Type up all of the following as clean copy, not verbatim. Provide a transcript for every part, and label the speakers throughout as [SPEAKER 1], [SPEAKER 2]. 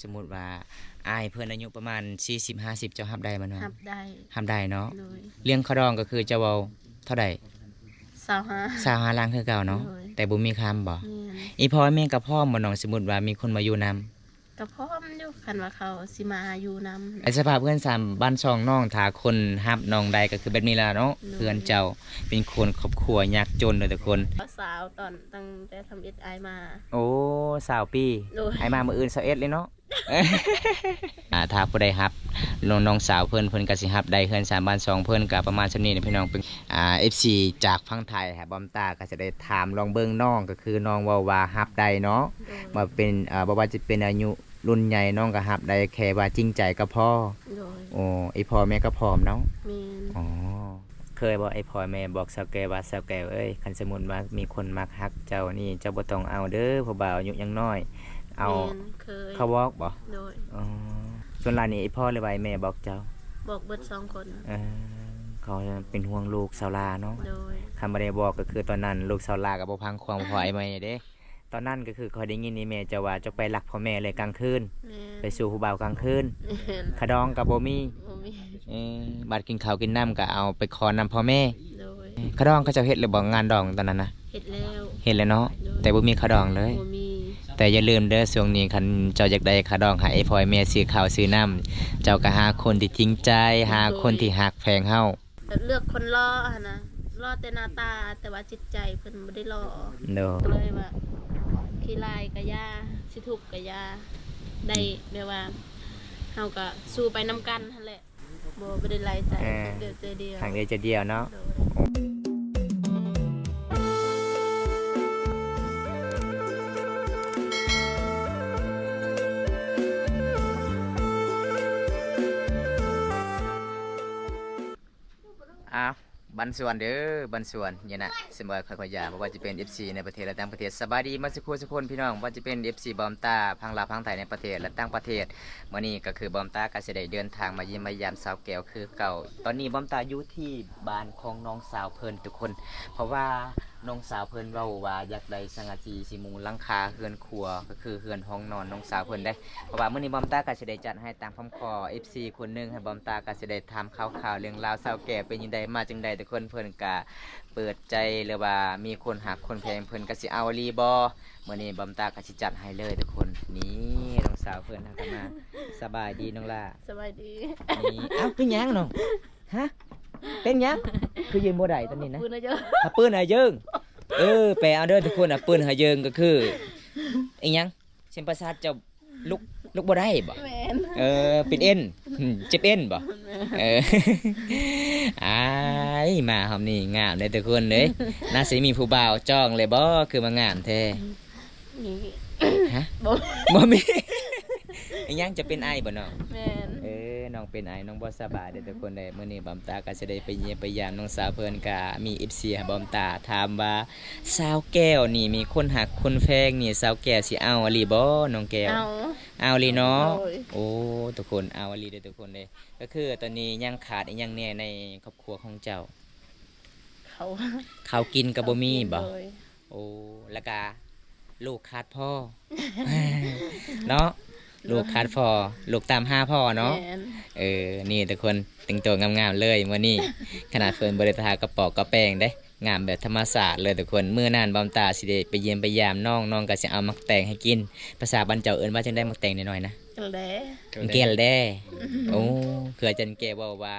[SPEAKER 1] สมมุติว่าอายเพิ่นอายุประมาณ40-50เจ้ารับได้บ่เนาะ
[SPEAKER 2] รับได้
[SPEAKER 1] รับได้เนาะ
[SPEAKER 2] โดย
[SPEAKER 1] เลี้ยงเขาดองก็คือจะเว้าเท่าใด
[SPEAKER 2] 25
[SPEAKER 1] 25ล้านคือเก่าเนาะ
[SPEAKER 2] โดย
[SPEAKER 1] แต่บ่มีคำบ่
[SPEAKER 2] แม่น
[SPEAKER 1] อีพ่อแม่ก็พร้อมบ่น้องสมมุติว่ามีคนมาอยู่นำ
[SPEAKER 2] ก็พร้อมอยู่คันว่าเขาสิมาอยู่นำ
[SPEAKER 1] ไอ้สภาพเพื่อนสามบ้านช่องน้องถ้าคนรับน้องใดก็คือแบบนี้ล่ะเนาะเพื่อนเจ้าเป็นคนครอบครัวยากจนเลยทุกคน
[SPEAKER 2] สาวตอนตั้งแต่ทำ SI มา
[SPEAKER 1] โอ้20 ปีไอ้มามื้ออื่น21เลยเนาะ ถ้าผู้ใดรับน้องสาวเพิ่นก็สิรับได้เฮือน3บ้าน2เพิ่นก็ประมาณส่ำนี้พี่น้องเป็นFC จากฝั่งไทยค่ะบอมตาก็จะได้ถามลองเบิ่งน้องก็คือน้องเว้าว่ารับได้เนาะว่าเป็นบ่ว่าจะเป็นอายุรุ่นใหญ่น้องก็รับได้แค่ว่าจริงใจก็พอโอ้ไอพ่อแม่ก็พร้อมเนาะ
[SPEAKER 2] แม่น
[SPEAKER 1] อ๋อเคยบอกไอพ่อแม่บอกสาวแก่ว่าสาวแก่เอ้ยคันสมมุติว่ามีคนมักฮักเจ้านี่เจ้าบ่ต้องเอาเด้อเพราะบ่าวอายุยังน้อยเอา
[SPEAKER 2] เคย
[SPEAKER 1] เขาบอกบ่
[SPEAKER 2] โดย
[SPEAKER 1] อ๋อส่วนหลานนี่ไอพ่อหรือว่าไอ้แม่บอกเจ้า
[SPEAKER 2] บอกเบิด2คน
[SPEAKER 1] เขาเป็นห่วงลูกสาวลาเนาะ
[SPEAKER 2] โดย
[SPEAKER 1] คำบ่ได้บอกก็คือตอนนั้นลูกสาวลาก็บ่พังความพอไอ้แม่เด้ตอนนั้นก็คือเขาได้ยินนี่แม่จะว่าจะไปลักพ่อแม่เลยกลางคืนไปสู่ผู้บ่าวกลางคืนขะดองก็บ่มีบัดกินข้าวกินน้ำก็เอาไปขอนำพ่อแม่ขะดองเขาเจ้าเฮ็ดหรือบ่งานดองตอนนั้นนะ
[SPEAKER 2] เฮ็ดแล้ว
[SPEAKER 1] เนาะแต่บ่มีขะดองเลย
[SPEAKER 2] บ่มี
[SPEAKER 1] แต่อย่าลืมเด้อช่วงนี้คันเจ้าอยากได้ขะดองให้พ่อแม่ซื้อข้าวซื้อน้ำเจ้าก็หาคนที่จริงใจหาคนที่ฮักแพงเฮา
[SPEAKER 2] เลือกคนรอหั่นนะรอแต่หน้าตาแต่ว่าจิตใจเพิ่นบ่ได้รอก็เลยว่าขี้ลายก็ย่าสิทุกข์ก็ย่าได้แบบว่าเฮาก็สู้ไปนำกันนั่นแหละบ่ได้ไล่ใจเดียวเดียว
[SPEAKER 1] ทางเดียวจะเดียวเนาะบันส่วนเด้อบันส่วนเนี่ยนะสมบัติค่อยๆยาเพราะว่าจะเป็น FC ในประเทศและต่างประเทศสบายดีมาสักครู่สักคนพี่น้องว่าจะเป็น FC บอมตาพังลาวพังไทยในประเทศและต่างประเทศวันนี้ก็คือบอมตาก็จะได้เดินทางมาเยี่ยมมายามสาวแก้วคือเก่าตอนนี้บอมตาอยู่ที่บ้านของน้องสาวเพิ่นทุกคนเพราะว่าน้องสาวเพิ่นเว้าว่าอยากได้สังกะสีสิมุงหลังคาเฮือนครัวก็คือเฮือนห้องนอนน้องสาวเพิ่นได้เพราะว่ามื้อนี้บอมตาก็สิได้จัดให้ตามคำขอ FC คนนึงให้บอมตาก็สิได้ถามข่าวๆเรื่องราวสาวแก่เป็นจังไดมาจังไดทุกคนเพิ่นก็เปิดใจหรือว่ามีคนหักคนแพงเพิ่นก็สิเอาลีบ่มื้อนี้บอมตาก็สิจัดให้เลยทุกคนนี่น้องสาวเพิ่นทำมาสบายดีน้องล่ะ
[SPEAKER 2] สบายดี
[SPEAKER 1] นี่เอ้าเป็นหยังน้องฮะเป็นหยังคือยืนบ่ได้ตอนนี้นะ
[SPEAKER 2] ปืนอะเยิง
[SPEAKER 1] ปืนอะเยิงไปเอาเด้อทุกคนปืนหาเยิงก็คืออีหยังเส้นประสาทเจ้าลุกบ่ได้บ่เป็นเอ็นเจ็บเอ็นบ่อ้ายมาหอมนี่งามเลยทุกคนเด้น่าสิมีผู้บ่าวจ้องเลยบ่คือมางามแท้
[SPEAKER 2] มี
[SPEAKER 1] ฮะบ่มีอีหยังจะเป็นไอบ่น้อง
[SPEAKER 2] แม่น
[SPEAKER 1] น้องเป็นไอน้องบ่สบายเด้อทุกคนเด้มื้อนี้บอมตาก็สิได้ไปเยี่ยมไปยามน้องสาวเพิ่นก็มี FC ให้บอมตาถามว่าสาวแก้วนี่มีคนหักคนแพงนี่สาวแก้วสิเอาอีหลีบ่น้องแก้วเอาอีหลีเนาะโอ้ทุกคนเอาอีหลีเด้อทุกคนเด้ก็คือตอนนี้ยังขาดอีหยังแน่ในครอบครัวของเจ้าข้าวกินก็บ่มีบ่โอ้แล้วก็ลูกขาดพ่อเนาะลูกขาดพ่อลูกตามหาพ่อเนาะนี่ทุกคนแต่งตัวงามๆเลยมื้อนี้ขนาดเฟิร์นบ่ได้ทากระปอกกระแป้งเด้งามแบบธรรมชาติเลยทุกคนมื้อนั้นบอมตาสิได้ไปเยี่ยมไปยามน้องก็สิเอามักแตงให้กินภาษาบ้านเจ้าเอิ้นว่าจังได๋มักแตงน้อยๆนะแก่แด้โอ้คืออาจารย์แกเว้าว่า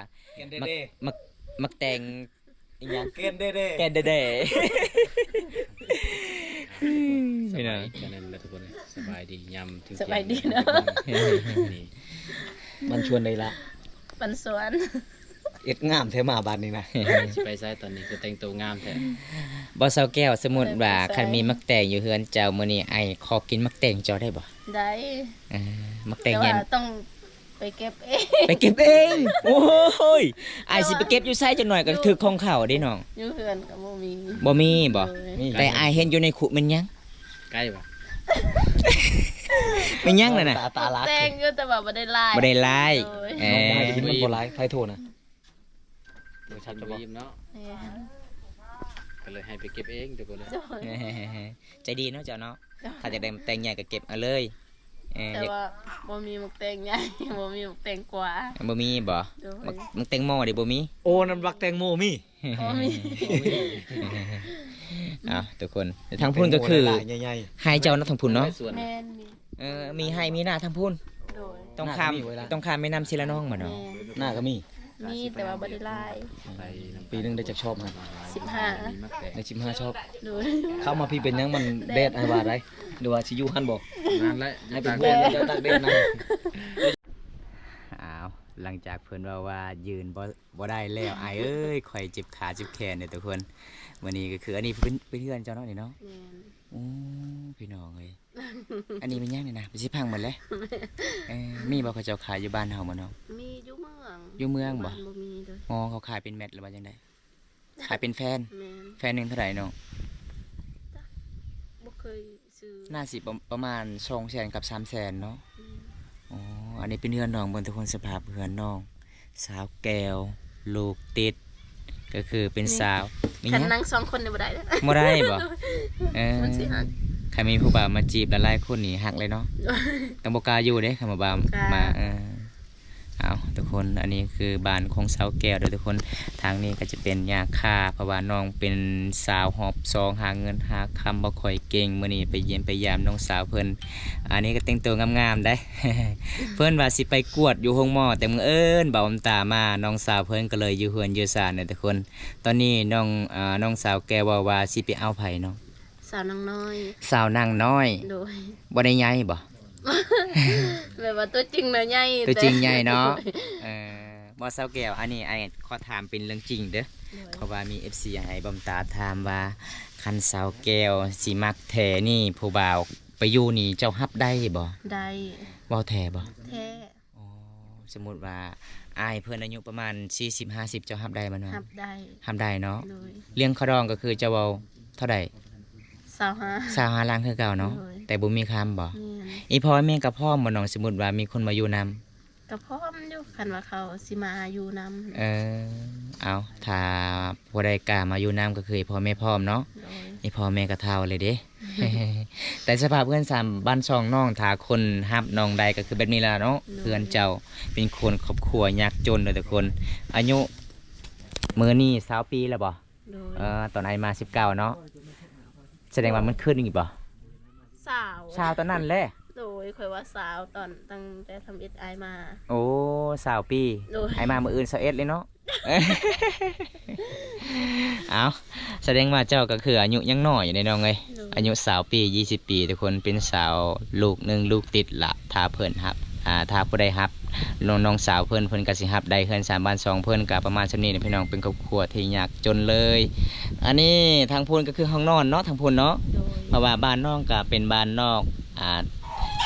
[SPEAKER 1] มักแตงอีหยังแก่แด้
[SPEAKER 3] สบายดีกันนะทุกคนสบายดียำถึง
[SPEAKER 2] สบายดีเนาะ
[SPEAKER 3] มันชวนเลยละ
[SPEAKER 2] มันสวน
[SPEAKER 3] เอ็ดงามแท้มาบ้านนี้นะไปใช้ตอนนี้คือแต่งตัวงามแท้
[SPEAKER 1] บ่สาวแก้วสมมุติว่าคันมีมักแตงอยู่เฮือนเจ้ามื้อนี้ไอ้ขอกินมักแตงเจ้าได้บ่
[SPEAKER 2] ได้
[SPEAKER 1] มักแตงเย็น
[SPEAKER 2] ต้องไปเก็บเอง
[SPEAKER 1] โอ้ยไอ้สิไปเก็บอยู่ไสจังหน่อยก็ถึกของเขาเด้น้อง
[SPEAKER 2] อยู่เฮือนก็บ่
[SPEAKER 1] มีบ่แต่ไอ้เห็นอยู่ในขุมันยัง
[SPEAKER 3] ใกล้ป่ะ
[SPEAKER 1] ไม่ยั่งเลยนะ
[SPEAKER 3] ตาลัก
[SPEAKER 2] แตงอยู่แต่ว่าบ่ได้ลาย
[SPEAKER 1] น้
[SPEAKER 3] องมากินมันบ่ลายไฟโทนะโดยชัดจะบอกเนาะก็เลยให้ไปเก็บเองทุกคนเลย
[SPEAKER 1] ใจดีเนาะเจ้าเนาะถ้าจะได้แตงใหญ่ก็เก็บเอาเลย
[SPEAKER 2] แต่ว่าบ่มีหมกแตงใหญ่ บ่มีหมกแตงกว่า
[SPEAKER 1] บ่มีบ่
[SPEAKER 2] โดย
[SPEAKER 1] มึงแตงโมดิบ่มี
[SPEAKER 3] โอ้น้ำรักแตงโมมี
[SPEAKER 2] บ่มี
[SPEAKER 1] อ้าวทุกคนทางพุ่นก็คือ
[SPEAKER 3] ใหญ่
[SPEAKER 1] ให้เจ้านักทางพุ่นเนาะ
[SPEAKER 2] แม่นมี
[SPEAKER 1] มีให้มีหน้าทางพุ่น
[SPEAKER 2] โดย
[SPEAKER 1] ต้องข้ามแม่น้ำศิลาน้องบ่
[SPEAKER 2] แม่
[SPEAKER 1] เนาะ
[SPEAKER 2] น
[SPEAKER 3] ๆหน้าก็มี
[SPEAKER 2] มีแต่ว่าบ่ได้หลาย
[SPEAKER 3] ปีหนึงได้จักชอบนะ
[SPEAKER 2] 15
[SPEAKER 3] ได้15ชอบ
[SPEAKER 2] โดย
[SPEAKER 3] เข้ามาพี่เป็นยังมันเดทไอ้ว่าไรหรือว่าสิอยู่หันบ่
[SPEAKER 4] นั่นแหละ
[SPEAKER 3] ให้เป็นเพื่อนจะตักเดทนะ
[SPEAKER 1] อ้าวหลังจากเพิ่นว่ายืนบ่ได้แล้วอ้ายเอ้ยข่อยเจ็บขาเจ็บแขนเนี่ยทุกคนวันนี้ก็คืออันนี้เป็นเพื่อนเจ้าเนาะนี่เนาะ
[SPEAKER 2] แม่น
[SPEAKER 1] โอ้พี่น้องเอ้ยอันนี้เป็นยังนี่นะไปสิพังหมดเลยมีบ่เขาเจ้าขายอยู่บ้านเฮาบ่เนาะ
[SPEAKER 2] มีอยู่เมือง
[SPEAKER 1] อยู่เมืองบ่
[SPEAKER 2] บ้านบ่มีเลย
[SPEAKER 1] อ๋อเขาขายเป็นเม็ดหรือว่าจังไดขายเป็นแฟน
[SPEAKER 2] แม่น
[SPEAKER 1] แฟนหนึงเท่าไหร่เนาะ
[SPEAKER 2] บ่เคยซื้อ
[SPEAKER 1] น่าสิประมาณ200,000กับ300,000เนาะ
[SPEAKER 2] อืม
[SPEAKER 1] อ๋ออันนี้เป็นเฮือนน้องเบิ่งทุกคนสภาพเฮือนน้องสาวแก้วลูกติดก็คือเป็นสาวมีห
[SPEAKER 2] คัน
[SPEAKER 1] ยัง
[SPEAKER 2] นั่ง2คนนี่บ่ได้เด้อ
[SPEAKER 1] บ่ได้บ่
[SPEAKER 2] มันสิหัก
[SPEAKER 1] ใครมีผู้บ่าวมาจีบหลายๆคนนี่หักเลยเนาะต้องบ่กล้าอยู่เด้คำว่าบ่าว
[SPEAKER 2] กล้าม
[SPEAKER 1] มาเอาทุกคนอันนี้คือบ้านของสาวแก้วเด้อทุกคนทางนี้ก็จะเป็นยาค่าเพราะว่าน้องเป็นสาวหอบซองหาเงินหาคำบ่ค่อยเก่งมื้อนี้ไปเยี่ยมไปยามน้องสาวเพิ่นอันนี้ก็แต่งตัวงามๆได้ เพิ่นว่าสิไปกวดอยู่ห้องหม้อแต่มึงเอิ้นเบาตามาน้องสาวเพิ่นก็เลยอยู่เฮือนอยู่ศาลเนี่ยทุกคน ตอนนี้น้องสาวแก้วว่าสิไปเอาไผเนาะ
[SPEAKER 2] สาวนางน้อย
[SPEAKER 1] สาวนางน้อย
[SPEAKER 2] โดย
[SPEAKER 1] บ่ได้ใหญ่บ่
[SPEAKER 2] แบบว่าตัวจริงน่ะใหญ่
[SPEAKER 1] ตัวจริงใหญ่เนาะบ่สาวแก้วอันนี้ไอ้ขอถามเป็นเรื่องจริงเด้อ
[SPEAKER 2] โดย
[SPEAKER 1] เพราะว่ามี FC ให้บอมตาถามว่าคันสาวแก้วสิมักแท้นี่ผู้บ่าวไปอยู่นี่เจ้าฮับได้บ่
[SPEAKER 2] ได้
[SPEAKER 1] เว้าแท้บ่
[SPEAKER 2] แท้
[SPEAKER 1] อ๋อสมมุติว่าอ้ายเพิ่นอายุประมาณ40-50เจ้าฮับได้บ่เนาะ
[SPEAKER 2] รับได้
[SPEAKER 1] ฮับได้เนาะ
[SPEAKER 2] โดย
[SPEAKER 1] เลี้ยงเขาดองก็คือเจ้าเว้าเท่าใด
[SPEAKER 2] 25
[SPEAKER 1] 25ล้านคือเก่าเนาะ
[SPEAKER 2] โดย
[SPEAKER 1] แต่บ่มีคำบ่
[SPEAKER 2] แม่น
[SPEAKER 1] อีพ่อแม่กับพ่อบ่น้องสมมุติว่ามีคนมาอยู่นำ
[SPEAKER 2] ก็พร้อมอยู่คันว่าเขาสิมาอยู่นำ
[SPEAKER 1] เอาถ้าผู้ใดกล้ามาอยู่นำก็คือพ่อแม่พร้อมเนาะ
[SPEAKER 2] โดย
[SPEAKER 1] อีพ่อแม่ก็เฒ่าเลยเด้ แต่สภาพเพื่อนสามบ้านช่องน้องถ้าคนฮับน้องใดก็คือแบบนี้ล่ะเนาะเพื่อนเจ้าเป็นคนครอบครัวยากจนเลยทุกคน อายุมื้อนี้20ปีแล้วบ่
[SPEAKER 2] โดย
[SPEAKER 1] ตอนไอมา19เนาะแสดงว่ามันขึ้นอีกบ่
[SPEAKER 2] สาว
[SPEAKER 1] ชาวตอนนั้นแหละ
[SPEAKER 2] โดยข่อยว่าสาวตอนตั้งแต่ทำ SI มา
[SPEAKER 1] โอ้20ปี
[SPEAKER 2] โดย
[SPEAKER 1] ไอมามื้ออื่น21เลยเนาะ เอาแสดงว่าเจ้าก็คืออายุยังน้อยอยู่ในน้องเอ้ย
[SPEAKER 2] โดย
[SPEAKER 1] อายุ20ปี20ปีทุกคนเป็นสาวลูกหนึ่งลูกติดละถ้าเพิ่นฮับถ้าผู้ใดฮับน้องสาวเพิ่นก็สิฮับได้เฮือน3บ้าน2เพิ่นก็ประมาณซำนี้นะพี่น้องเป็นครอบครัวที่ยากจนเลย อันนี้ทางพูนก็คือห้องนอนเนาะทางพูนเนาะ
[SPEAKER 2] โดย
[SPEAKER 1] เพราะว่าบ้านน้องก็เป็นบ้านนอก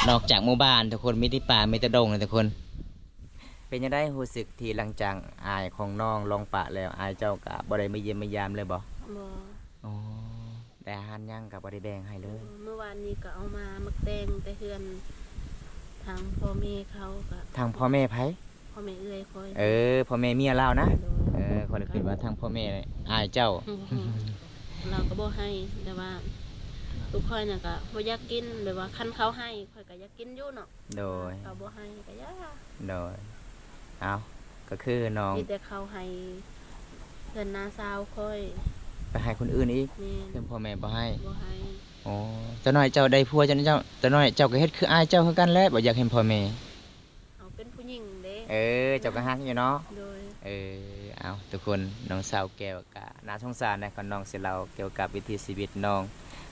[SPEAKER 1] นอกจากหมู่บ้านทุกคนมีที่ป่ามีแต่ดงเลยทุกคน เป็นยังไงรู้สึกที่หลังจากอายของน้องลงปะแล้วอายเจ้าก็บ่ได้มาเยี่ยมมายามเลยบ่
[SPEAKER 2] บ่
[SPEAKER 1] อ๋อแต่อาหารยังก็บ่ได้แบ่งให้เลย
[SPEAKER 2] เมื่อวานนี้ก็เอามามักแตงแต่เฮือนทางพ่อแม่เขาก็
[SPEAKER 1] ทางพ่อแม่ไผ
[SPEAKER 2] พ่อแม่เอื้อยคอย
[SPEAKER 1] พ่อแม่เมียเรานะ
[SPEAKER 2] โดย
[SPEAKER 1] คนคิดว่าทางพ่อแม่อายเจ้า
[SPEAKER 2] เราก็บ่ให้แต่ว่าทุกคนน่ะก็บ่อยากกินแบบว่าคันเขาให้ข่อยก็อยากกินอยู่เนาะ
[SPEAKER 1] โดย
[SPEAKER 2] เขาบ่ให้ก็อยา
[SPEAKER 1] โดยเอาก็คือน้อง
[SPEAKER 2] มีแต่เขาให้เพิ่นนาสาวค่อย
[SPEAKER 1] ไปให้คนอื่นอีก
[SPEAKER 2] แม่
[SPEAKER 1] เพื่อนพ่อแม่บ่ให้
[SPEAKER 2] บ่ให้
[SPEAKER 1] อ๋อเจ้าน้อยเจ้าได้ผัวเจ้าน้อยเจ้าก็เฮ็ดคืออายเจ้าคือกันแหละบ่อยากเห็นพ่อแม่
[SPEAKER 2] เอาเป็นผู้หญิงเด้
[SPEAKER 1] เจ้าก็ฮักอยู่เนาะ
[SPEAKER 2] โดย
[SPEAKER 1] เอาทุกคนน้องสาวแก้วก็น่าสงสารนะก่อนน้องสิเล่าเกี่ยวกับวิถีชีวิตน้อง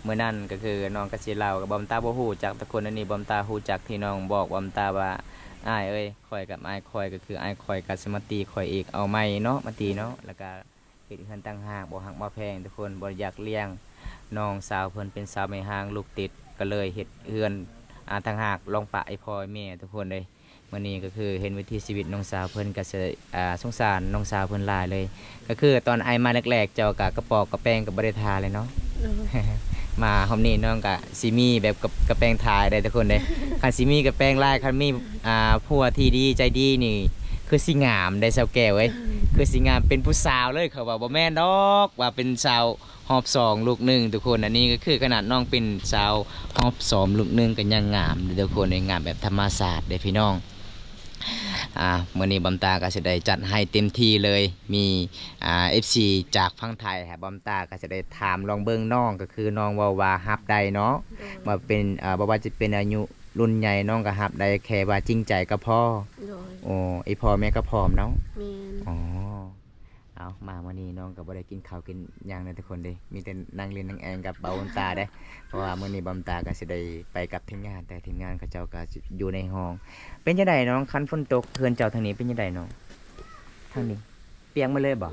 [SPEAKER 1] เมื่อนั้นก็คือน้องก็สิเล่ากับบอมตาบ่ฮู้จักทุกคนอันนี้บอมตาฮู้จักที่น้องบอกบอมตาว่าอ้ายเอ้ยข่อยกับอ้ายข่อยก็คืออ้ายข่อยก็สิมาตีข่อยอีกเอาไม้เนาะมาตีเนาะแล้วก็เฮ็ดเฮือนตั้งหากบ่ฮักบ่แพงทุกคนบ่อยากเลี้ยงน้องสาวเพิ่นเป็นสาวแม่ห้างลูกติดก็เลยเฮ็ดเฮือนตั้งหากลองปะไอ้พ่อไอ้แม่ทุกคนเลยมื้อนี้ก็คือเห็นวิถีชีวิตน้องสาวเพิ่นก็สิสงสารน้องสาวเพิ่นหลายเลย ก็คือตอนไอมาแรกๆเจ้าก็กระปอกกระแป้งกับบริทาเลยเนาะ มาหอมนี่น้องกะซิมีแบบกับกระแป้งทายได้ทุกคนเลยคันซิมีกระแป้งลายคันมีผัวที่ดีใจดีนี่ คือสิงามได้สาวแก้วเอ้ยคือสิงามเป็นผู้สาวเลยเขาว่าบ่แม่นดอกว่าเป็นสาวหอบสองลูกหนึ่งทุกคนอันนี้ก็คือขนาดน้องเป็นสาวหอบสองลูกหนึ่งก็ยังงามเด้อทุกคนในงามแบบธรรมศาสตร์เด้อพี่น้องมื้อนี้บำตาก็สิได้จัดให้เต็มที่เลยมีFC จากฝั่งไทยครับบำตาก็จะได้ถามลองเบิ่งน้องก็คือน้องว่าฮับได้เนาะว่าเป็นบ่ว่าจะเป็นอายุรุ่นใหญ่น้องก็ฮับได้แค่ว่าจริงใจก็พอโอ้ไอพ่อแม่ก็พร้อมเนาะอ๋อเอามาวันนี้น้องก็บ่ได้กินข้าวกินหยังนะทุกคนเด้มีแต่นั่งเล่นนั่งแองกับเบาบำตาเด้เพราะว่ามื้อนี้บำตาก็สิได้ไปกับทีมงานแต่ทีมงานเขาเจ้าก็อยู่ในห้องเป็นจังไดน้องคันฝนตกเพื่อนเจ้าทางนี้เป็นจังไดน้องทางนี้เปียกมาเลยบ่อ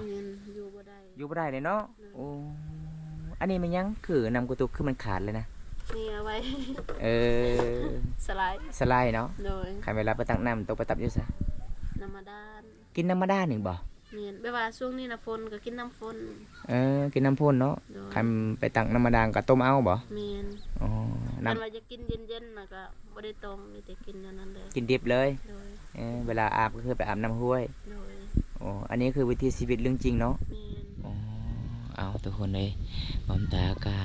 [SPEAKER 1] ยู่บ่ได้เลยเนาะโอ้อันนี้มันยังคือนำกุตุกคือมันขาดเลยนะ
[SPEAKER 2] นี่เอาไว้ส
[SPEAKER 1] ไลด์เนาะ
[SPEAKER 2] โดย
[SPEAKER 1] ใครเวลาไปตักน้ำตกไปตับอยู่ซะ
[SPEAKER 2] น้ำมาด้าน
[SPEAKER 1] กินน้ำมาด้านหนึ่งบ่
[SPEAKER 2] เมียนไม่ว่าช่วงนี้นะฝนก็กินน้ำฝน
[SPEAKER 1] กินน้ำพ่นเนาะใครไปตักน้ำมาด้านก็ต้มเอาบ่
[SPEAKER 2] เมียน
[SPEAKER 1] อ๋อ
[SPEAKER 2] น้ำว่าจะกินเย็นๆนะก็บ่ได้ต้มมีแต่กินอย่างนั้นเลย
[SPEAKER 1] กินดิบเลยเวลาอาบก็คือไปอาบน้ำห้วยอ๋ออันนี้คือวิธีชีวิตเรื่องจริงเนาะอ๋อเอาทุกคนเลยบอมตากา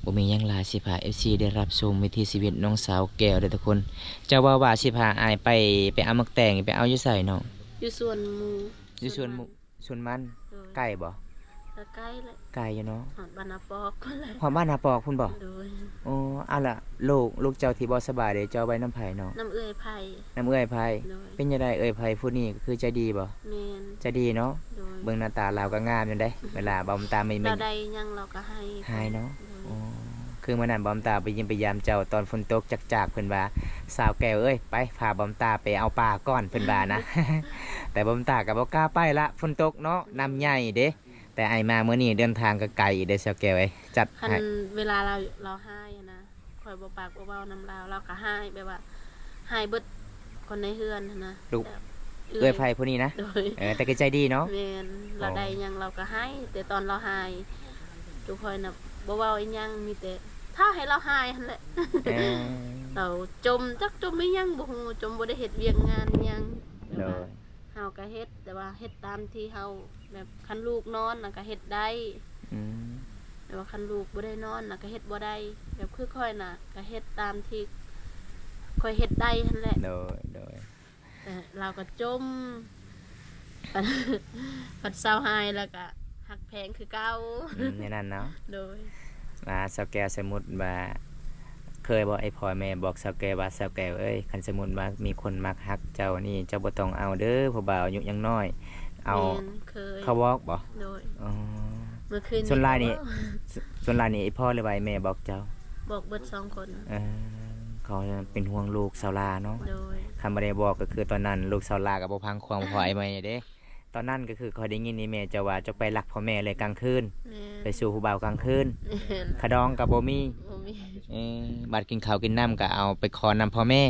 [SPEAKER 1] บ่มีหยังหลายสิพา FC ได้รับชมวิถีชีวิตน้องสาวแก้วเด้อทุกคนเจ้าว่าสิพาอายไปเอามักแต่งไปเอาอยู่ไสเนาะ
[SPEAKER 2] อยู่สวนหมู่
[SPEAKER 1] อยู่สวนมันใกล้บ่
[SPEAKER 2] ใกล้เลย
[SPEAKER 1] ไกลอยู่เนาะ
[SPEAKER 2] หอดบ้านนาปอกพุ่นเลย
[SPEAKER 1] หอดบ้านนาปอกพุ่นบ่โอ้เอาล่ะลูกเจ้าที่บ่สบายเด้เจ้าไว้น้ำไผเนาะ
[SPEAKER 2] น้ำเอื้อยไผ
[SPEAKER 1] เป็นจังไดเอื้อยไผผู้นี้คือใจดีบ่
[SPEAKER 2] แม่น
[SPEAKER 1] ใจดีเนาะเบิ่งหน้าตาเราก็งามอยู่เด้เวลาบอมตาไม่
[SPEAKER 2] เราได้ยังเราก็ให้
[SPEAKER 1] เนาะคือเมื่อนั้นบอมตาไปยิมพยายามเจ้าตอนฝนตกจากเพิ่นว่าสาวแก้วเอ้ยไปพาบอมตาไปเอาปลาก้อนเพิ่นว่านะ แต่บอมตาก็บ่กล้าไปละฝนตกเนาะน้ำใหญ่เด้แต่ไอมาเมื่อนี้เดินทางก็ไกลเด้สาวแก้วจัด
[SPEAKER 2] ให้เวลาเราให้นะคอยบ่ปากบ่เว้าน้ำเราก็ให้แบบว่าให้เบิดคนในเฮือนนะ
[SPEAKER 1] ลูกเอ้ยไผผู้นี้นะแต่ก็ใจดีเนาะ
[SPEAKER 2] แม่นเราได้ยังเราก็ให้แต่ตอนเราให้ทุกคนน่ะบ่เว้าอีหยังมีแต่ถ้าให้เราหายหั่นแหละเราจมไม่ยังบ่ฮู้จมบ่ได้เฮ็ดเวียกงานยังเฮาก็เฮ็ดแต่ว่าเฮ็ดตามที่เฮาแบบคันลูกนอนน่ะก็เฮ็ดได้แต่ว่าคันลูกบ่ได้นอนน่ะก็เฮ็ดบ่ได้แบบคือค่อยน่ะก็เฮ็ดตามที่ค่อยเฮ็ดได้หั่นแหละ
[SPEAKER 1] โดย
[SPEAKER 2] แต่เราก็จมปัดเศร้าหายแล้วก็หักแพงคือเก่า
[SPEAKER 1] ในนั้นเนาะ
[SPEAKER 2] โดย
[SPEAKER 1] สาวแก้วสมมุติว่าเคยบอกไอ้พ่อแม่บอกสาวแก้วว่าสาวแก้วเอ้ยคันสมมุติว่ามีคนมักฮักเจ้านี่เจ้าบ่ต้องเอาเด้อผู้บ่าวอายุยังน้อยเอาเขาบอกบ่
[SPEAKER 2] โดยเมื่อคืน
[SPEAKER 1] ส่วนลายนี่ไอ้พ่อหรือว่าไอ้แม่บอกเจ้า
[SPEAKER 2] บอกเบิด2คน
[SPEAKER 1] เขาเป็นห่วงลูกสาวลาเนาะคันบ่ได้บอกก็คือตอนนั้นลูกสาวลาก็บ่พังความพ่อไอ้แม่เด้ตอนนั้นก็คือเขาได้ยินนี่แม่จะว่าจะไปลักพ่อแม่เลยกลางคืนไปสู่ผู้บ่าวกลางคืนขดองกับบ่มีบัดกินข้าวกินน้ำก็เอาไปขอนำพ่อแม่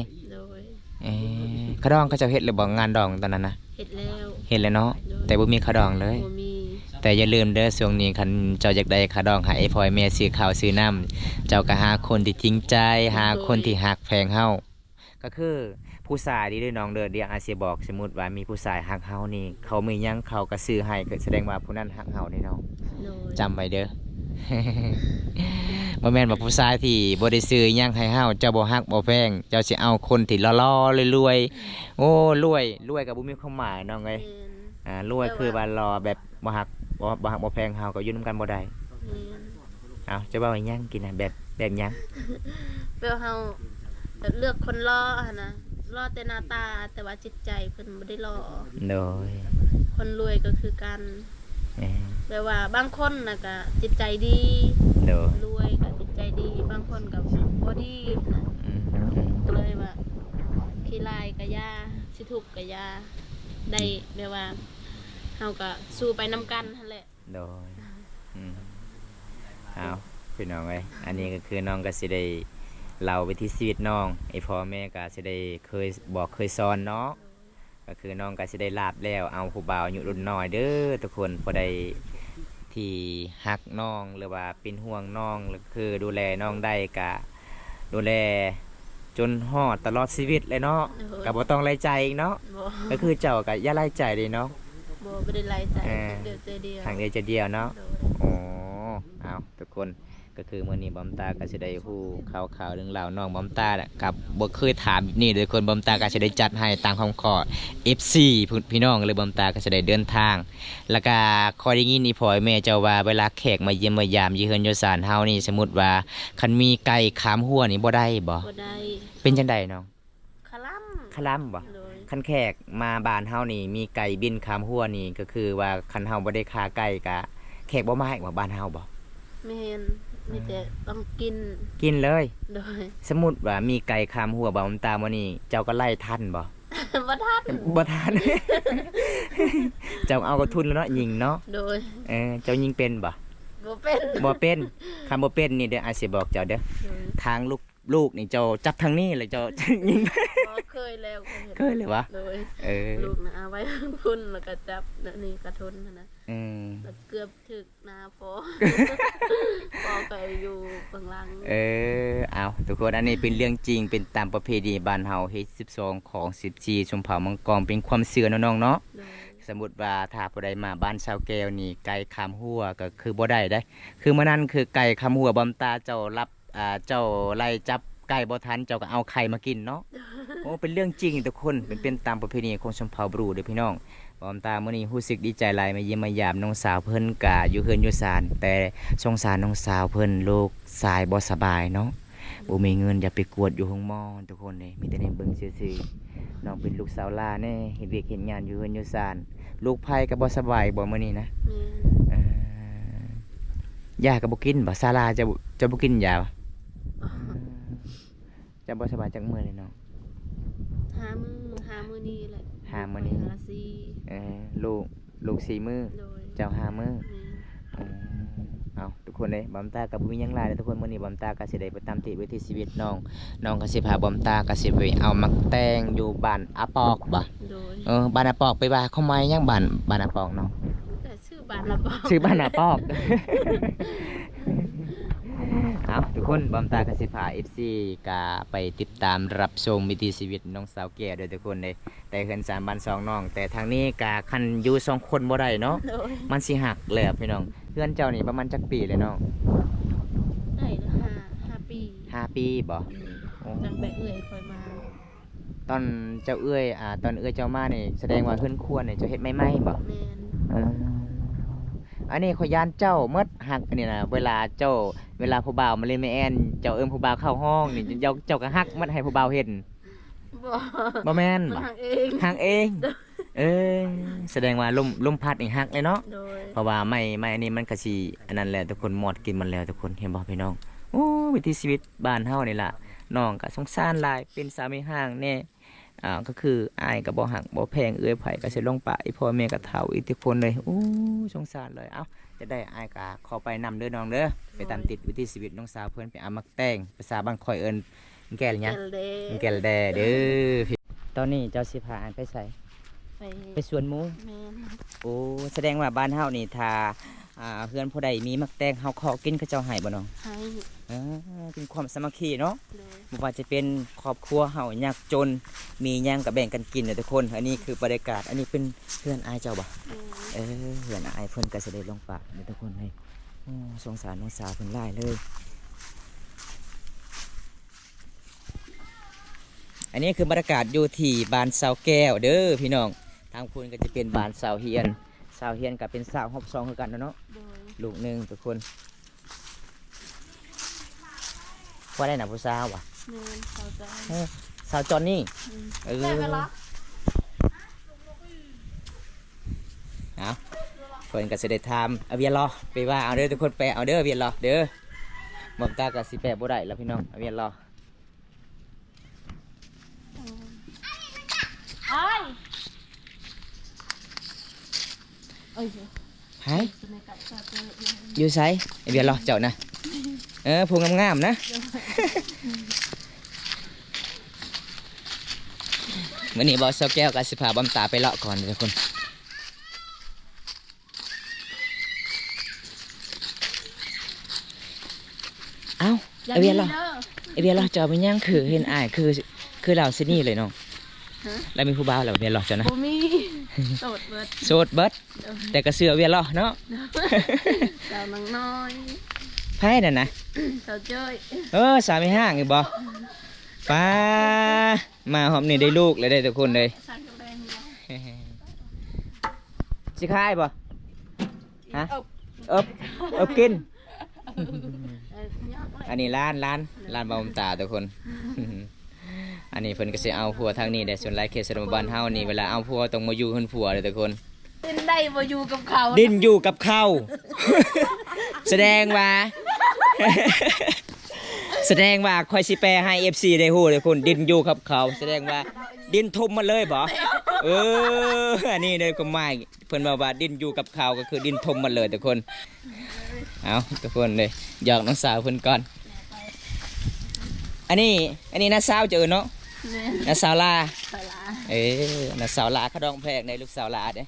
[SPEAKER 1] ขดองเขาจะเฮ็ดหรือบ่งานดองตอนนั้นนะ
[SPEAKER 2] เฮ็ด
[SPEAKER 1] แล้วเนาะแต่บ่มีขดองเลยแต่อย่าลืมเด้อช่วงนี้คันเจ้าอยากได้ขดองให้พ่อแม่ซื้อข้าวซื้อน้ำเจ้าก็หาคนที่จริงใจหาคนที่ฮักแพงเฮาก็คือผู้ชายดีด้วยน้องเด้อเดียงอาเซียบอกสมมุติว่ามีผู้ชายฮักเฮานี่เขามีหยังเขาก็ซื้อให้ก็แสดงว่าผู้นั้นฮักเฮาแน่เนาะจำไว้เด้อ บ่แม่นว่าผู้ชายที่บ่ได้ซื้อหยังให้เฮาเจ้าบ่ฮักบ่แพงเจ้าสิเอาคนที่หล่อๆรวยๆโอ้รวยก็บ่มีความหมายน้องเอ้ยรวยคือว่าหล่อแบบบ่ฮักบ่แพงเฮาก็อยู่นำกันบ่ได้เอาจะเว้าอีหยังกินน่ะแบบหยัง
[SPEAKER 2] แบบเฮาเลือกคนล่อนะล่อแต่หน้าตาแต่ว่าจิตใจเพิ่นบ่ได้ล่อ
[SPEAKER 1] โดย
[SPEAKER 2] คนรวยก็คือกันแปลว่าบางคนน่ะก็จิตใจดีรวยก็จิตใจดีบางคนก็บ่ดีก็เลยว่าขี้ลายก็ยาสิทุกข์ก็ยาได้แปลว่าเฮาก็สู้ไปนำกันนั่นแหละ
[SPEAKER 1] โดยเอาพี่น้องเอ้ยอันนี้ก็คือน้องก็สิได้เราไปที่ชีวิตน้องไอพ่อแม่ก็จะได้เคยบอกเคยสอนเนาะก็คือน้องก็จะได้ลาบแล้วเอาผู้บ่าวอายุรุ่นน้อยเด้อทุกคนพอได้ที่ฮักน้องหรือว่าเป็นห่วงน้องหรือคือดูแลน้องได้ก็ดูแล จนฮอดตลอดชีวิตเลยเนาะก็บ่ต้องไล่ใจอีกเนาะ
[SPEAKER 2] บ่
[SPEAKER 1] ก็คือเจ้าก็อย่าไล่ใจเลยเนาะ
[SPEAKER 2] บ่ได้ไล่ใจเดียวเดียว
[SPEAKER 1] ทางเดียวจะเดียวเนาะ
[SPEAKER 2] โดย
[SPEAKER 1] อ๋อเอาทุกคนก็คือมื้อนี้บอมตาก็สิได้ฮู้ข่าวๆเรื่องราวน้องบอมตาแหละกับบ่เคยถามแบบนี้เลยคนบอมตาก็สิได้จัดให้ตามคำขอ FC พี่น้องเลยบอมตาก็สิได้เดินทาง แล้วก็คอยได้ยินอีพ่อแม่เจ้าว่าเวลาแขกมาเยี่ยมมายามอยู่เฮือนอยู่ศาลเฮานี่สมมุติว่าคันมีไก่ขามหัวนี่บ่ได้บ่
[SPEAKER 2] บ่ได้
[SPEAKER 1] เป็นจังไดน้อง
[SPEAKER 2] คลัม
[SPEAKER 1] คลำบ่
[SPEAKER 2] โดย
[SPEAKER 1] คันแขกมาบ้านเฮานี่มีไก่บินขามหัวนี่ก็คือว่าคันเฮาบ่ได้ฆ่าไก่ก็แขกบ่มาให้ว่าบ้านเฮาบ่
[SPEAKER 2] แม่นมีแต่ต้องกิน
[SPEAKER 1] กินเลย
[SPEAKER 2] โดย
[SPEAKER 1] สมมุติว่ามีไก่ขามหัวบ่ผมตามมื้อนี้เจ้าก็ไล่ทันบ่
[SPEAKER 2] บ่ทัน
[SPEAKER 1] บ่ทัน เจ้าเอากระทุนแล้วเนาะยิงเนาะ
[SPEAKER 2] โดย
[SPEAKER 1] เจ้ายิงเป็นบ่
[SPEAKER 2] บ่เป็น
[SPEAKER 1] บ่เป็นคันบ่เป็นนี่เดี๋ยวอาจสิบอกเจ้าเด้อ
[SPEAKER 2] โดย
[SPEAKER 1] ทางลูกนี่เจ้าจับทางนี้แล้วเจ้า ยิง
[SPEAKER 2] บ่เคยแล้วเคยเห็น
[SPEAKER 1] เคยเลยวะ
[SPEAKER 2] โดย ลูกนะเอาไว้พุ่นแล้วก็จับนี่กระทุนนะ
[SPEAKER 1] อืม
[SPEAKER 2] แล้วเกือบถึกนาพอ พอไปอยู่เบื้องหลัง
[SPEAKER 1] เอาทุกคนอันนี้เป็นเรื่องจริงเป็นตามประเพณีบ้านเฮาเฮ็ด12ของ14ชมเผ่ามังกรเป็นความเชื่อเนาะน้องเนาะ
[SPEAKER 2] โดย
[SPEAKER 1] สมมุติว่าถ้าผู้ใดมาบ้านชาวแก้วนี่ไก่คำหัวก็คือบ่ได้ได้ คือมื้อนั้นคือไก่คำหัวบอมตาเจ้ารับเจ้าไล่จับไก่บ่ทันเจ้าก็เอาไข่มากินเนาะ โอ้เป็นเรื่องจริงทุกคนเป็นตามประเพณีของชนเผ่าบรูเด้อพี่น้องบอมตามื้อนี้รู้สึกดีใจหลายมาเยี่ยมมายามน้องสาวเพิ่นกะอยู่เฮือนอยู่ศาลแต่สงสารน้องสาวเพิ่นลูกชายบ่สบายเนาะบ่มีเงินอย่าไปกวดอยู่ห้องหมอทุกคนเลยมีแต่ในเบิ่งซื่อๆน้องเป็นลูกสาวลาแน่เฮ็ดเวียกเฮ็ดงานอยู่เฮือนอยู่ศาลลูกไผก็บ่สบายบ่มื้อนี้นะ
[SPEAKER 2] แม่น
[SPEAKER 1] ยาก็บ่กินบ่ศาลาจะบ่กินยาบ่จะบ่สบายจักมื้อเลยเนาะ
[SPEAKER 2] หามือนี้แหละ
[SPEAKER 1] หามื้อนี้
[SPEAKER 2] หาซี
[SPEAKER 1] ลูก4มื้อ
[SPEAKER 2] โดย
[SPEAKER 1] เจ้า5มื้อ
[SPEAKER 2] แม่น
[SPEAKER 1] เอาทุกคนเลยบอมตากับมีหยังหลายเลยทุกคนมื้อนี้บอมตาก็สิได้ไปตามติวิถีชีวิตน้องก็สิพาบอมตาก็สิไปเอามักแตงอยู่บ้านอาปอกบ่
[SPEAKER 2] โดย
[SPEAKER 1] บ้านอาปอกไปว่าเขามายังบ้านอาปอกน้อง
[SPEAKER 2] แต่ชื่อบ้านละบ่
[SPEAKER 1] ชื่อบ้านอาปอก เอาทุกคนบอมตาก็สิพา FC ก็ไปติดตามรับชมวิถีชีวิตน้องสาวแก้วด้วยทุกคนเลยแต่เฮือนสามบ้านสองน้อง แต่ทางนี้ก็คันอยู่สองคนบ่ได้เนาะ
[SPEAKER 2] โดย
[SPEAKER 1] มันสิหักเลยอะพี่น้องเพื่อนเจ้านี่ประมาณจักปีเลยน้อง
[SPEAKER 2] ได้ละห้าปี
[SPEAKER 1] 5 ปีบ่
[SPEAKER 2] จังไปเอื่อยค่อยมา
[SPEAKER 1] ตอนเจ้าเอื้อยตอนเอื้อยเจ้ามานี่แสดงว่าเพื่อนควรนี่เจ้าเฮ็ดไม่ไหมบ่
[SPEAKER 2] แม่น
[SPEAKER 1] อันนี้ขอยยานเจ้าหมดหักอันนี้นะเวลาผู้บ่าวมาเล่นแม่แอนเจ้าเอิ้นผู้บ่าวเข้าห้องนี่เจ้าก็หักมันให้ผู้บ่าวเห็น
[SPEAKER 2] บ่
[SPEAKER 1] บ่แม่น
[SPEAKER 2] มัน
[SPEAKER 1] บ่
[SPEAKER 2] หักเอง
[SPEAKER 1] หักเอง แสดงว่าลมพัดนี่หักเลยเนาะ
[SPEAKER 2] โดย
[SPEAKER 1] เพราะว่าไม่อันนี้มันก็สิอันนั้นแหละทุกคนหมดกินมันแล้วทุกคนเห็นบ่พี่น้องโอ้วิถีชีวิตบ้านเฮานี่ล่ะน้องก็สงสารหลายเป็นสามีห้างแน่ก็คืออายก็บ่หักบ่แพงเอื้อยไผก็สิลงปะอีพ่อแม่ก็เฒ่าอีกทุกคนเลยโอ้สงสารเลยเอ้าจะได้อายก็ขอไปนำเด้อน้องเด้อไปตามติดวิถีชีวิตน้องสาวเพิ่นไปอามักแตงภาษาบ้านข่อยเอิ้นแก่ลหยัง
[SPEAKER 2] แกลเด
[SPEAKER 1] แก่ลแดเด้อพี่ตอนนี้เจ้าสิพาอายไปไส
[SPEAKER 2] ไป
[SPEAKER 1] ไปสวนหมู
[SPEAKER 2] แม่น
[SPEAKER 1] โอ้แสดงว่าบ้านเฮานี่ถ้าเพื่อนผู้ใดมีมักแตงเฮาขอกินเขาเจ้าให้บ่น้อง
[SPEAKER 2] ให้
[SPEAKER 1] เป็นความสามัคคีเนาะ
[SPEAKER 2] โดย
[SPEAKER 1] บ่ว่าจะเป็นครอบครัวเฮายากจนมีหยังก็แบ่งกันกินเด้อทุกคน อันนี้คือบรรยากาศอันนี้เป็นเพื่อนอายเจ้าบ่
[SPEAKER 2] แม่น
[SPEAKER 1] เพื่อนอายเพิ่นก็สิได้ลงปากเด้อทุกคนให้โอ้สงสารน้องสาวเพิ่นหลายเลย อันนี้คือบรรยากาศอยู่ที่บ้านสาวแก้วเด้อพี่น้องทางคุณก็จะเป็นบ้านสาวเฮียนสาวเฮียนก็เป็นสาวฮอบซองคือกันเนาะ
[SPEAKER 2] โดย
[SPEAKER 1] ลูกหนึ่งทุกคนว่าได้หนาผู้สาววะ
[SPEAKER 2] แม่นเข้าใจ
[SPEAKER 1] สาวจอนนี่
[SPEAKER 2] ได้เวลา
[SPEAKER 1] เอาเพิ่นก็สิได้ทำเอาเวียนรอไปว่าเอาเด้อทุกคนไปเอาเด้อเวียนรอเด้อหม่อมตากับสิแปะบ่ได้แล้วพี่น้องเอาเวียนรอ
[SPEAKER 2] ไอ้เอ้ย
[SPEAKER 1] หายอยู่ไสเอาเวียนรอเจ้านะผู้งามๆนะมื้อนี้บ่าวเซาแก้วกับสิพาบอมตาไปเลาะก่อนเด้อทุกคนเอาเอาเวียนรอ ไอเบียร์เราจะเอาไปย่างคือเห็นอายคือเราซินี่เลยน้องแล้วมีผู้บ่าวแล้วเบียร์เราจะนะ
[SPEAKER 2] บ่มีโสดเบิด
[SPEAKER 1] โสดเบิดแต่ก็เสือเบียร์เราเนาะ
[SPEAKER 2] สาวนังน้อย
[SPEAKER 1] ไพ่นั่นนะ
[SPEAKER 2] สาวเจ้ย
[SPEAKER 1] สามีห้างอีกบ่ป้ามาหอมนี่ได้ลูกเลยได้ทุกคนเลย
[SPEAKER 2] สั่งกระแดงบ่
[SPEAKER 1] สิคายบ่ฮะอบกิน อันนี้ร้านบอมตาทุกคน อันนี้เพิ่นก็สิเอาผัวทางนี้ได้ส่วนหลายเขตสนมบ้านเฮานี่เวลาเอาผัวต้องมาอยู่เพิ่นผัวเลยทุกคน
[SPEAKER 2] ดิ้นได้บ่อยู่กับเขา
[SPEAKER 1] ดิ้นอยู่กับเขา แสดงว่า แสดงว่าคอยสิแปลให้ FC ได้ฮู้ทุกคนดิ้นอยู่กับเขา แสดงว่าดิ้นทุ่มมาเลยบ่อันนี้เลยก็หมายเพิ่นว่าดิ้นอยู่กับเขาก็คือดิ้นทุ่มมาเลยทุกคนเอาทุกคนเลยหยอกน้องสาวเพิ่นก่อนอันนี้น้าสาวเจอเนาะน้าสาวลาน้าสาวลาเขาดองแพงในลูกสาวลาเด้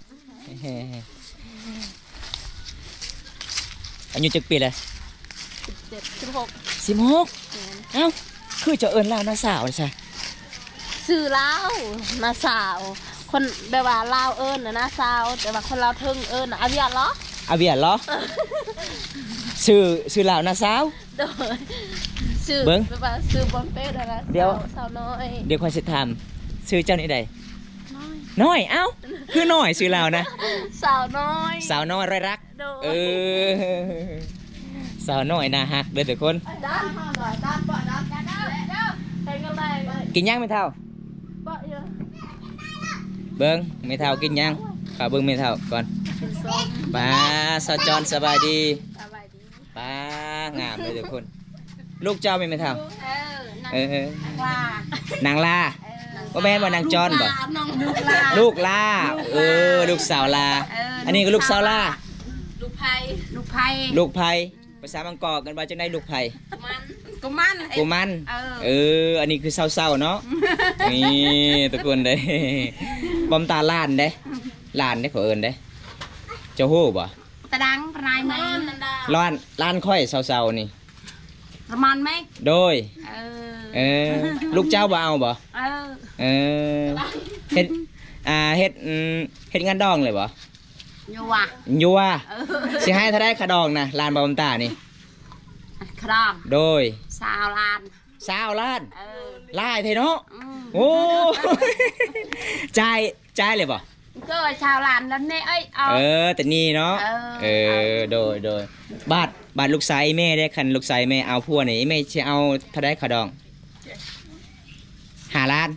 [SPEAKER 1] อายุจักปีเลย
[SPEAKER 2] 17
[SPEAKER 1] 16เอ้าคือจะเอิ้นลาวน้าสาวใช่
[SPEAKER 2] 16ชื่อลาวน้าสาวคนแบบว่าลาวเอิ้นน่ะน้าสาวแต่ว่าคนลาวเทิงเอิ้นน่ะอาเวียดเหรอ
[SPEAKER 1] อาเวียดเหรอ ชื่อลาวน้าสาว
[SPEAKER 2] โดยชื่อ
[SPEAKER 1] เบิ่ง
[SPEAKER 2] แบบว่าชื่อบอนเป้ดนะ
[SPEAKER 1] เดี๋ยว
[SPEAKER 2] สาวน้อย
[SPEAKER 1] เดี๋ยวค่อยสิถามชื่อเจ้านี่ใดน้อยเอ้าคือน้อยชื่อลาวนะ
[SPEAKER 2] สาวน้อย
[SPEAKER 1] สาวน้อยร้อยรัก
[SPEAKER 2] โดย
[SPEAKER 1] สาวน้อยน่าฮักเด้อทุกคน
[SPEAKER 2] ด้านปะด้านไปกันเลย
[SPEAKER 1] กินยังไม่เท่า
[SPEAKER 2] ปะเยอะ
[SPEAKER 1] เบิ้งไม่เท่ากินยังข้าเบิ้งไม่เท่าก่อน
[SPEAKER 2] เป็นส้ม
[SPEAKER 1] ป้าสาวจอนสบายดี
[SPEAKER 2] สบายดี
[SPEAKER 1] ป้างามเลยทุกคน ลูกเจ้าเป็นไม่เท่า
[SPEAKER 2] นั่ง
[SPEAKER 1] เออ
[SPEAKER 2] ลาน
[SPEAKER 1] างลาว่าแม่นว่านางจอนบ่
[SPEAKER 2] น้องลูกลา
[SPEAKER 1] ลูกลาลูกสาวลา อันนี้ก็ลูกสาวลา
[SPEAKER 2] ลูกไผ่ลูกไผ่
[SPEAKER 1] ลูกไผ่ภาษาบางกอกกันว่าจังได้ลูกไผ่
[SPEAKER 2] กุมัน
[SPEAKER 1] กูมันอันนี้คือเศร้าๆเนาะนี่ทุกคนเด้บอมตาล้านเด้ล้านเด้ขอเอิญเด้เจ้าฮู้บ่
[SPEAKER 2] ตะดังปลายไม้นั่นดา
[SPEAKER 1] ล้านค่อยเศร้าๆนี่
[SPEAKER 2] ประมาณไหม
[SPEAKER 1] โดยลูกเจ้าบ่เอาบ่เฮ็ดเฮ็ดงานดองเลยบ่
[SPEAKER 2] อยู่ว่ะ
[SPEAKER 1] สิให้เท่าได้ขาดองนะล้านบอมตานี่
[SPEAKER 2] ครอง
[SPEAKER 1] โดย
[SPEAKER 2] 20 ล้าน
[SPEAKER 1] 20 ล้านลายเทเนาะโอ้จ่ายเลยบ่
[SPEAKER 2] ก็20 ล้านแล้วเนี่ย
[SPEAKER 1] แต่นี่เนาะโดยบาทลูกสายแม่ได้คันลูกสายแม่เอาพัวนี่แม่สิเอาเท่าได้ขาดอง5 ล้าน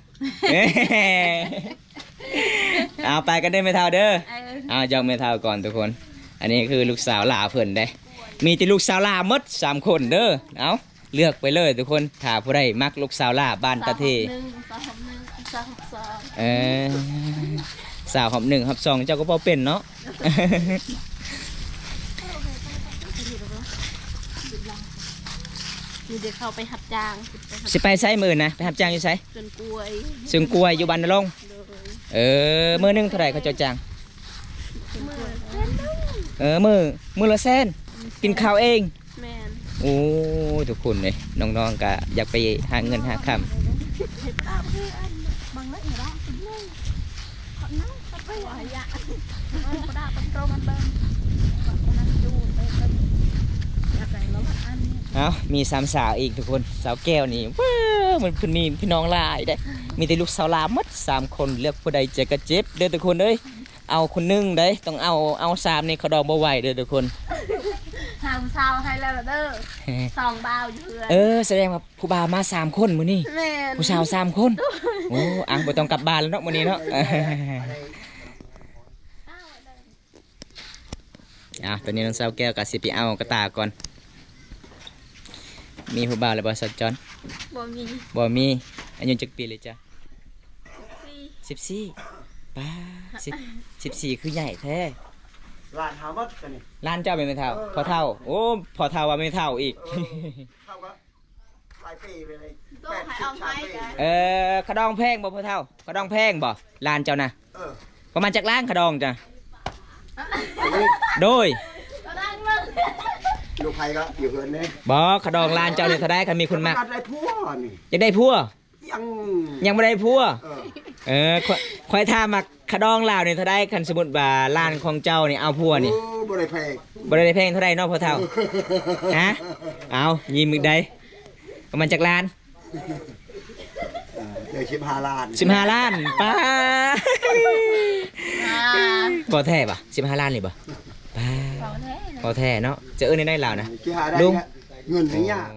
[SPEAKER 1] เอาไปกันได้ไม่เท่าเด้อเอายอมไม่เท่าก่อนทุกคน อันนี้คือลูกสาวหลาเพิ่นได้มีแต่ลูกสาวหลาหมด3 คนเด้อเอาเลือกไปเลยทุกคนถ้าผู้ใดมักลูกสาวหลาบ้านตะเทสาวหอม1หอม2เจ้าก็พอเป็นเนาะ
[SPEAKER 2] มีเด็กเข้าไปหับจ้าง
[SPEAKER 1] สิไปไสมื้อนะไปรับจ้างอยู่ไส
[SPEAKER 2] จนกล้วย
[SPEAKER 1] ซึ่งกล้วยอยู่บ้านนรงค์มื้อนึงเท่าไหร่เขาเจ้าจ้างมื้อละแสนกินข้าวเอง
[SPEAKER 2] แม่น
[SPEAKER 1] โอ้ทุกคนเลยน้องๆก็อยากไปหาเงินหาคำเอามี3 สาวอีกทุกคนสาวแก้วนี่ว้าวมันเพิ่นมีพี่น้องหลายได้มีแต่ลูกสาวหลาหมด3 คนเลือกผู้ใดจะกระเจ็บเด้อทุกคนเอ้ยเอาคนนึงได้ต้องเอา3นี่เขาดองบ่ไหวเด้อทุกคน
[SPEAKER 2] ทำเช้าให้แล้วเด้อ2 บ่าวอยู่เพื่อน
[SPEAKER 1] แสดงว่าผู้บ่าวมา3 คนมื้อนี้
[SPEAKER 2] แม่น
[SPEAKER 1] ผู้สาว3 คนโอ้บ่ต้องกลับบ้านแล้วเนาะมื้อนี้เนาะตอนนี้น้องสาวแก้วกับสิไปเอากระตาก่อนมีผู้บ่าวแล้วบ่สัจจอน
[SPEAKER 2] บ่มี
[SPEAKER 1] อายุจักปีเลยจ้ะ14ป้า14คือใหญ่แท้
[SPEAKER 4] ลานหามัดกันนี่
[SPEAKER 1] ล้านเจ้าเป็นไม่เท่าพอเท่าโอ้พอเท่าว่าไม่เท่าอีก
[SPEAKER 4] เท่ากับหลายปีไปเลย
[SPEAKER 2] ก็ให้เอาไม้กัน
[SPEAKER 1] ขดองแพงบ่พอเท่าขดองแพงบ่ล้านเจ้านะ
[SPEAKER 4] เออ
[SPEAKER 1] ประมาณจากล้านขดองจ้ะโดย
[SPEAKER 4] ลูกไผ่ก็อยู่เฮือนนี่
[SPEAKER 1] บ่ขะดองลานเจ้านี่เท่าใดคันมีคนมัก
[SPEAKER 4] ขนาดได้ผัวนี่
[SPEAKER 1] อยากได้ผัว
[SPEAKER 4] ยัง
[SPEAKER 1] ยังบ่ได้ผัว
[SPEAKER 4] เออ
[SPEAKER 1] ค่อยถามมักขะดองลาวนี่เท่าใดคันสมมุติว่าลานของเจ้านี่เอาผัวนี่
[SPEAKER 4] บ่ได้แพง
[SPEAKER 1] บ่ได้แพงเท่าใดเนาะพ่อเฒ่าฮะเอายิ้มอีกได้ประมาณจักล้าน
[SPEAKER 4] เดี๋ยว15 ล้าน
[SPEAKER 1] 15 ล้านป้าบ่แท้ป่ะ15 ล้านนี่บ่ป้า
[SPEAKER 2] เขาแท้
[SPEAKER 1] บ่แท้เนาะจะเอิ้นได้ลาวนะ
[SPEAKER 4] ที่หาได้
[SPEAKER 1] ลุง
[SPEAKER 4] เงินนี่ยาก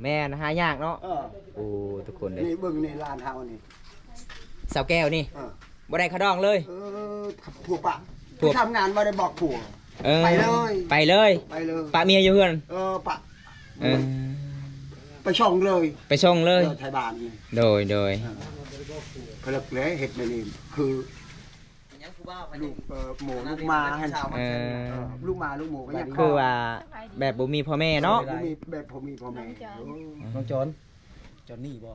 [SPEAKER 1] แม่นหายากเนาะ
[SPEAKER 4] เออ
[SPEAKER 1] โอ้ทุกคนเลย
[SPEAKER 4] นี่เบิ่งนี่ร้านเฮานี่
[SPEAKER 1] สาวแก้วนี่
[SPEAKER 4] เออ
[SPEAKER 1] บ่ได้ขะดองเลย
[SPEAKER 4] ผัวปะ
[SPEAKER 1] ผัว
[SPEAKER 4] ไปทำงานบ่ได้บอกผัว
[SPEAKER 1] เออ
[SPEAKER 4] ไปเลย
[SPEAKER 1] ไปเลย
[SPEAKER 4] ไปเลย
[SPEAKER 1] ปะเมียอยู่เฮือน
[SPEAKER 4] ปะ
[SPEAKER 1] เออ
[SPEAKER 4] ไปช่องเลย
[SPEAKER 1] ไปส่งเลย
[SPEAKER 4] ไทยบ้านนี่
[SPEAKER 1] โดย
[SPEAKER 4] ผลึกเลยเห็ดในนี่คือลูกหมูลูกมาให้
[SPEAKER 1] เออ
[SPEAKER 4] ลูกมาลูกหมูก็ยัง
[SPEAKER 1] คือว่าแบบบ่มีพ่อแม่เนาะ
[SPEAKER 4] มีแบบผมมีพ่อแม่
[SPEAKER 3] น้องจอนจอนนี่บ่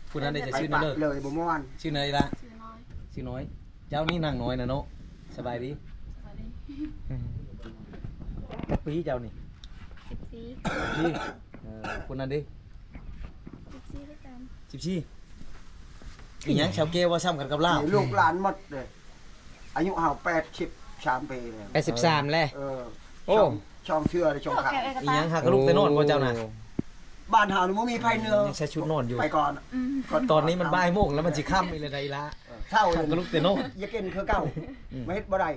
[SPEAKER 3] ผู้นั้นได้จะ
[SPEAKER 4] ไป
[SPEAKER 3] ชื่อ
[SPEAKER 4] ปะ
[SPEAKER 3] นั่นเลย
[SPEAKER 4] เลยบ่ม่วน
[SPEAKER 3] ชื่อไหนล่ะชื่อน้อย เจ้านี่นางน้อยนะเนาะสบายดีจักปีเจ้านี่
[SPEAKER 2] 14
[SPEAKER 3] นี่คนนั้นดิ
[SPEAKER 2] 14ด้วยกัน
[SPEAKER 3] 14อีหยังชาวเกว่าซ้ำกันกับลาว
[SPEAKER 4] นี่ลูกหลานหมดเลยอายุเฮา83 ปีเลย
[SPEAKER 1] 83แล้ว โอ้
[SPEAKER 4] ช่องเชื่อเลยช่องขา
[SPEAKER 3] อีหยังหากลูกแต่นอนบ่เจ้าน่ะ
[SPEAKER 4] บ้านเฮานี่บ่มีไผเนื้อ
[SPEAKER 3] ยังใช้ชุดนอนอยู่
[SPEAKER 4] ไปก่อน
[SPEAKER 3] ตอนนี้มันบ่ายโมงแล้วมันสิค่ำอีเลยใดละ
[SPEAKER 4] เท่า
[SPEAKER 3] หากลูกแต่นอน
[SPEAKER 4] อย่ากินคือเก่าไม่เฮ็ดบ่ได้